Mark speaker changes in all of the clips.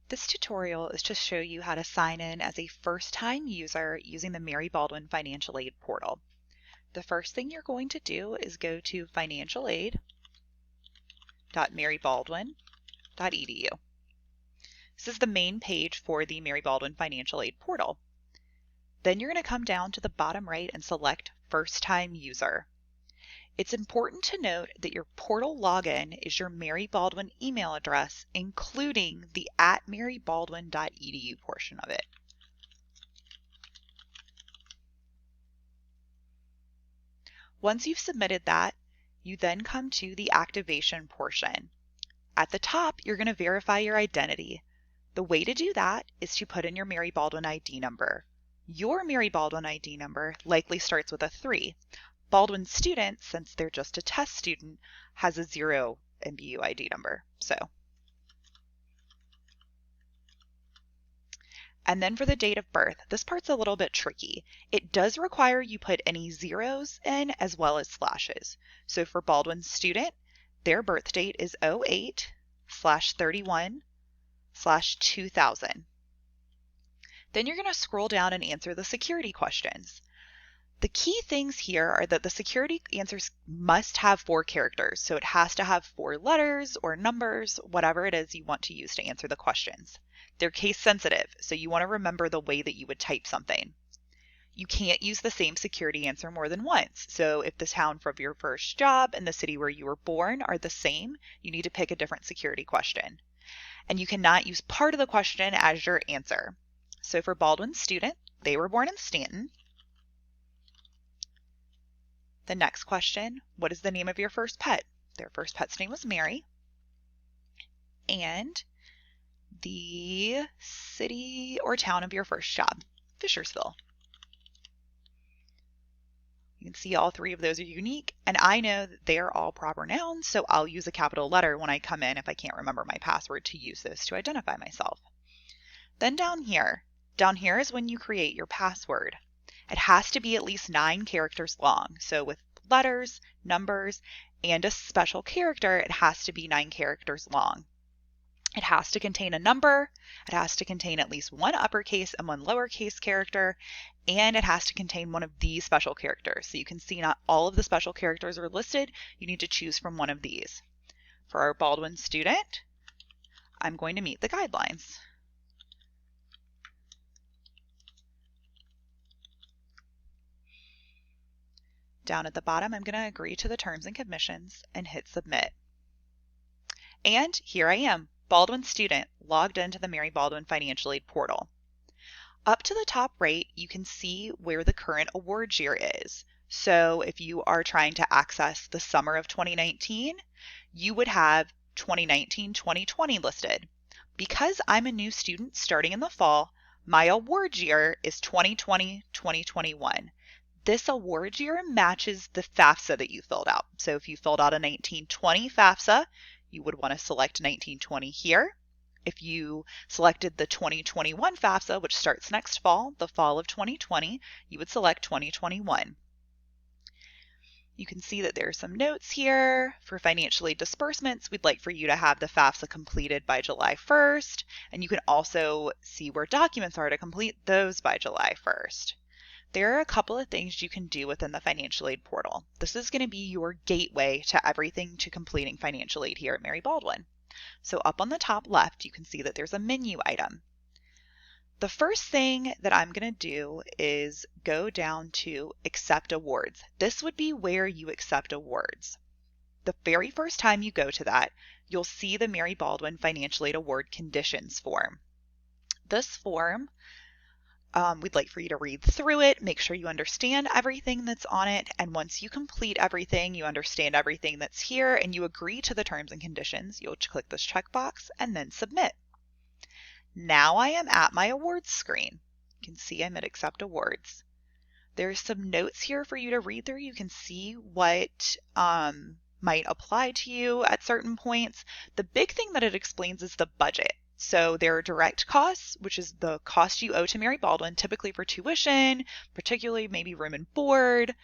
Speaker 1: This tutorial is to show you how to sign in as a first-time user using the Mary Baldwin Financial Aid Portal. The first thing you're going to do is go to financialaid.marybaldwin.edu. This is the main page for the Mary Baldwin Financial Aid Portal. Then you're going to come down to the bottom right and select First-Time User. It's important to note that your portal login is your Mary Baldwin email address, including the @marybaldwin.edu portion of it. Once you've submitted that, you then come to the activation portion. At the top, you're going to verify your identity. The way to do that is to put in your Mary Baldwin ID number. Your Mary Baldwin ID number likely starts with a 3. Baldwin student, since they're just a test student, has a 0 MBU ID number. And then for the date of birth, this part's a little bit tricky. It does require you put any zeros in as well as slashes. So for Baldwin student, their birth date is 08/31/2000. Then you're going to scroll down and answer the security questions. The key things here are that the security answers must have 4 characters, so it has to have 4 letters or numbers, whatever it is you want to use to answer the questions. They're case sensitive, so you want to remember the way that you would type something. You can't use the same security answer more than once, so if the town for your first job and the city where you were born are the same, you need to pick a different security question. And you cannot use part of the question as your answer. So for Baldwin student, they were born in Stanton. The next question, what is the name of your first pet? Their first pet's name was Mary. And the city or town of your first job, Fishersville. You can see all 3 of those are unique, and I know that they are all proper nouns, so I'll use a capital letter when I come in if I can't remember my password to use this to identify myself. Then down here is when you create your password. It has to be at least 9 characters long. So with letters, numbers, and a special character, it has to be 9 characters long. It has to contain a number, it has to contain at least 1 uppercase and 1 lowercase character, and it has to contain one of these special characters. So you can see not all of the special characters are listed. You need to choose from one of these. For our Baldwin student, I'm going to meet the guidelines. Down at the bottom, I'm going to agree to the terms and conditions and hit submit. And here I am, Baldwin student, logged into the Mary Baldwin Financial Aid Portal. Up to the top right, you can see where the current award year is. So if you are trying to access the summer of 2019, you would have 2019-2020 listed. Because I'm a new student starting in the fall, my award year is 2020-2021. This award year matches the FAFSA that you filled out. So if you filled out a 1920 FAFSA, you would want to select 1920 here. If you selected the 2021 FAFSA, which starts next fall, the fall of 2020, you would select 2021. You can see that there are some notes here. For financial aid disbursements, we'd like for you to have the FAFSA completed by July 1st, and you can also see where documents are to complete those by July 1st. There are a couple of things you can do within the financial aid portal. This is going to be your gateway to everything to completing financial aid here at Mary Baldwin. So up on the top left, you can see that there's a menu item. The first thing that I'm going to do is go down to accept awards. This would be where you accept awards. The very first time you go to that, you'll see the Mary Baldwin Financial Aid Award Conditions form. This form, we'd like for you to read through it, make sure you understand everything that's on it, and once you complete everything, you understand everything that's here, and you agree to the terms and conditions, you'll click this checkbox and then submit. Now I am at my awards screen. You can see I'm at Accept Awards. There's some notes here for you to read through. You can see what might apply to you at certain points. The big thing that it explains is the budget. So there are direct costs, which is the cost you owe to Mary Baldwin, typically for tuition, particularly maybe room and board,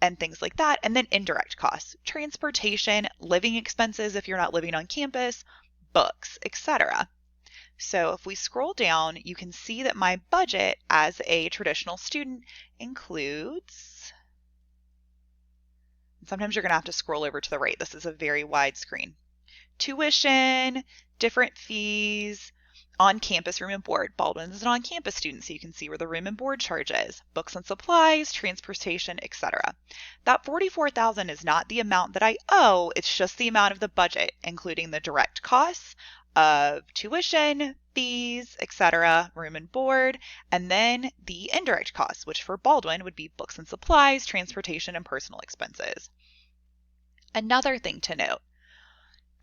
Speaker 1: and things like that. And then indirect costs, transportation, living expenses if you're not living on campus, books, etc. So if we scroll down, you can see that my budget as a traditional student includes, sometimes you're going to have to scroll over to the right. This is a very wide screen. Tuition, different fees, on-campus room and board. Baldwin is an on-campus student, so you can see where the room and board charge is, books and supplies, transportation, etc. That $44,000 is not the amount that I owe, it's just the amount of the budget, including the direct costs of tuition, fees, etc., room and board, and then the indirect costs, which for Baldwin would be books and supplies, transportation, and personal expenses. Another thing to note,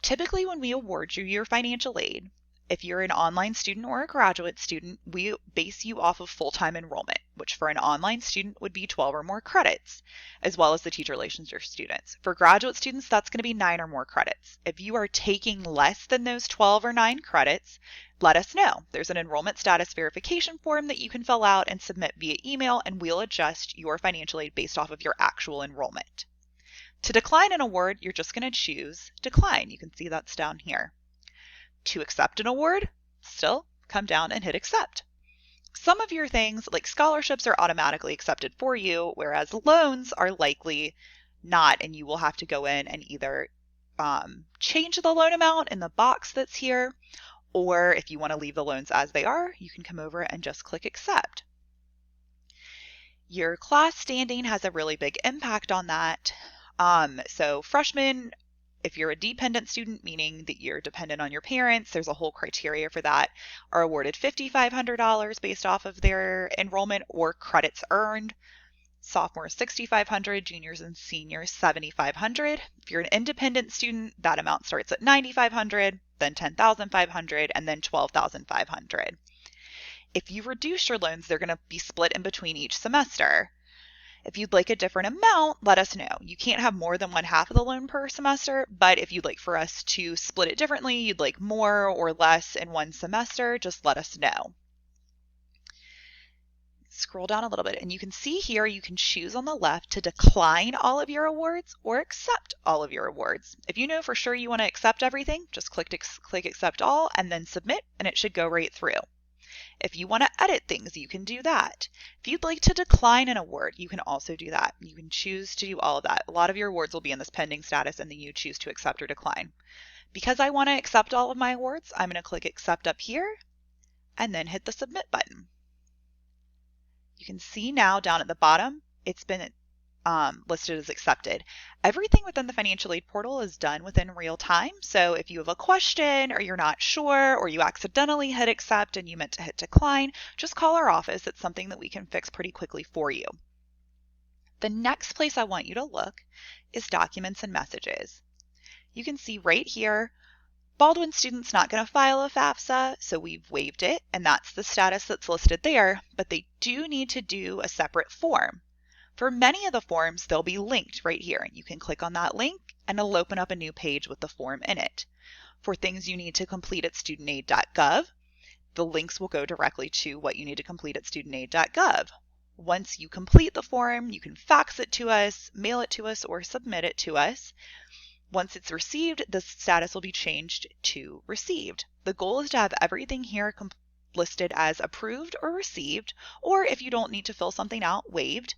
Speaker 1: typically when we award you your financial aid, if you're an online student or a graduate student, we base you off of full-time enrollment, which for an online student would be 12 or more credits, as well as the teacher licensure students. For graduate students, that's going to be 9 or more credits. If you are taking less than those 12 or 9 credits, let us know. There's an enrollment status verification form that you can fill out and submit via email, and we'll adjust your financial aid based off of your actual enrollment. To decline an award, you're just going to choose decline. You can see that's down here. To accept an award, still come down and hit accept. Some of your things like scholarships are automatically accepted for you, whereas loans are likely not, and you will have to go in and either change the loan amount in the box that's here, or if you want to leave the loans as they are, you can come over and just click accept. Your class standing has a really big impact on that. So freshmen, if you're a dependent student, meaning that you're dependent on your parents, there's a whole criteria for that, are awarded $5,500 based off of their enrollment or credits earned. Sophomores, $6,500, juniors and seniors, $7,500. If you're an independent student, that amount starts at $9,500, then $10,500, and then $12,500. If you reduce your loans, they're going to be split in between each semester. If you'd like a different amount, let us know. You can't have more than 1/2 of the loan per semester, but if you'd like for us to split it differently, you'd like more or less in one semester, just let us know. Scroll down a little bit and you can see here you can choose on the left to decline all of your awards or accept all of your awards. If you know for sure you want to accept everything, just click accept all and then submit, and it should go right through. If you want to edit things, you can do that. If you'd like to decline an award, you can also do that. You can choose to do all of that. A lot of your awards will be in this pending status, and then you choose to accept or decline. Because I want to accept all of my awards, I'm going to click accept up here and then hit the submit button. You can see now down at the bottom, it's been listed as accepted. Everything within the financial aid portal is done within real time. So if you have a question or you're not sure or you accidentally hit accept and you meant to hit decline, just call our office. It's something that we can fix pretty quickly for you. The next place I want you to look is documents and messages. You can see right here, Baldwin student's not going to file a FAFSA, so we've waived it, and that's the status that's listed there, but they do need to do a separate form. For many of the forms, they'll be linked right here, and you can click on that link and it'll open up a new page with the form in it. For things you need to complete at studentaid.gov, the links will go directly to what you need to complete at studentaid.gov. Once you complete the form, you can fax it to us, mail it to us, or submit it to us. Once it's received, the status will be changed to received. The goal is to have everything here listed as approved or received, or if you don't need to fill something out, waived.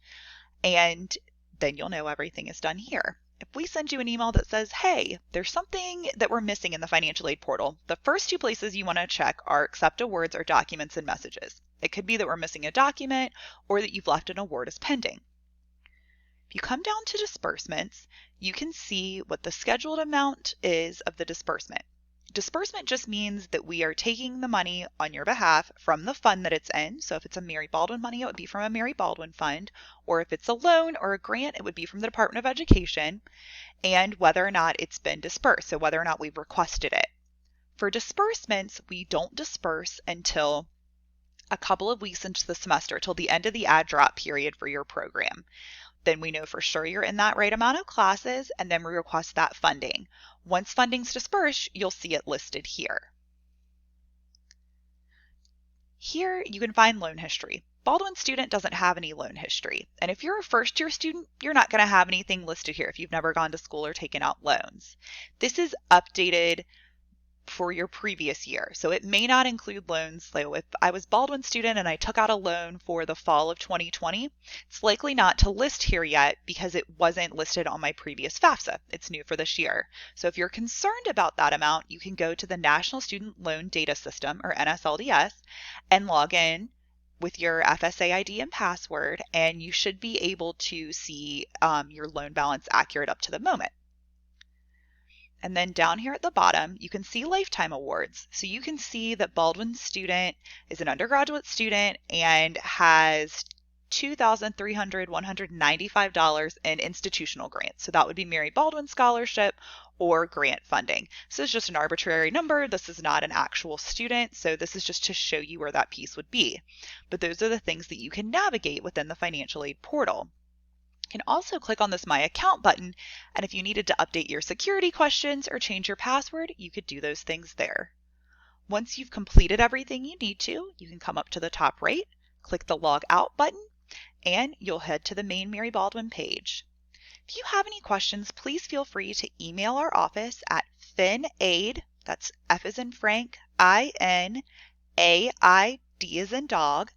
Speaker 1: And then you'll know everything is done here. If we send you an email that says, hey, there's something that we're missing in the financial aid portal, the first 2 places you want to check are accept awards or documents and messages. It could be that we're missing a document or that you've left an award as pending. If you come down to disbursements, you can see what the scheduled amount is of the disbursement. Disbursement just means that we are taking the money on your behalf from the fund that it's in. So if it's a Mary Baldwin money, it would be from a Mary Baldwin fund, or if it's a loan or a grant, it would be from the Department of Education, and whether or not it's been dispersed, so whether or not we've requested it. For disbursements, we don't disperse until a couple of weeks into the semester, till the end of the add drop period for your program. Then we know for sure you're in that right amount of classes, and then we request that funding. Once funding's dispersed, you'll see it listed here. Here you can find loan history. Baldwin student doesn't have any loan history. And if you're a first-year student, you're not going to have anything listed here if you've never gone to school or taken out loans. This is updated for your previous year. So it may not include loans. So if I was Baldwin student and I took out a loan for the fall of 2020, it's likely not to list here yet because it wasn't listed on my previous FAFSA. It's new for this year. So if you're concerned about that amount, you can go to the National Student Loan Data System, or NSLDS, and log in with your FSA ID and password, and you should be able to see your loan balance accurate up to the moment. And then down here at the bottom, you can see lifetime awards. So you can see that Baldwin student is an undergraduate student and has $2,195 in institutional grants. So that would be Mary Baldwin Scholarship or grant funding. So it's just an arbitrary number. This is not an actual student. So this is just to show you where that piece would be. But those are the things that you can navigate within the financial aid portal. You can also click on this My Account button, and if you needed to update your security questions or change your password, you could do those things there. Once you've completed everything you need to, you can come up to the top right, click the Log Out button, and you'll head to the main Mary Baldwin page. If you have any questions, please feel free to email our office at finaid, that's F as in Frank, INAID as in dog,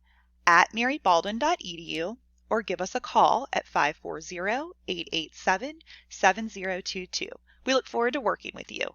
Speaker 1: at marybaldwin.edu, or give us a call at 540-887-7022. We look forward to working with you.